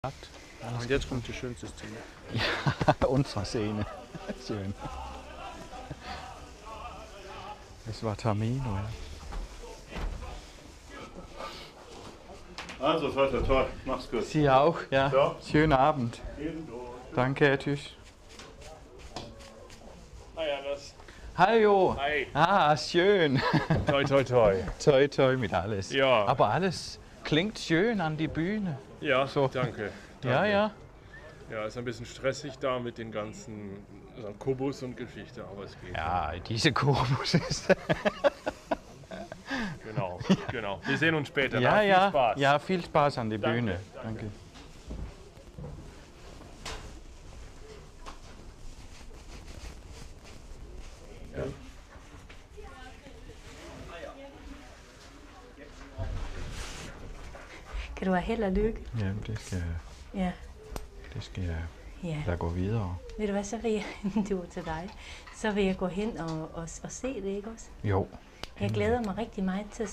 Und jetzt kommt die schönste Szene. Ja, unsere Szene. Schön. Das war Tamino, ja. Also, toi, toi, toi. Mach's gut. Sie auch, ja. Ja. Schönen Abend. Ebenso. Danke, tschüss. Hi, Anders. Hallo. Hi. Ah, schön. Toi, toi, toi. Toi, toi mit alles. Ja. Aber alles klingt schön an die Bühne. Ja, So. danke. Ja, ja. Ja, ist ein bisschen stressig da mit den ganzen Kubus und Geschichte, aber es geht. Ja, diese Kubus ist. Genau, genau. Wir sehen uns später. Ja, Na, viel ja. Spaß. Ja, viel Spaß an die Danke, Bühne. danke. Ja. Kan du have held og lykke? Jamen, Ja. det skal jeg Ja. lade gå videre. Ved du hvad, så vil jeg, det var til dig, så vil jeg gå hen og se det, ikke også? Jo. Jeg glæder mig rigtig meget til at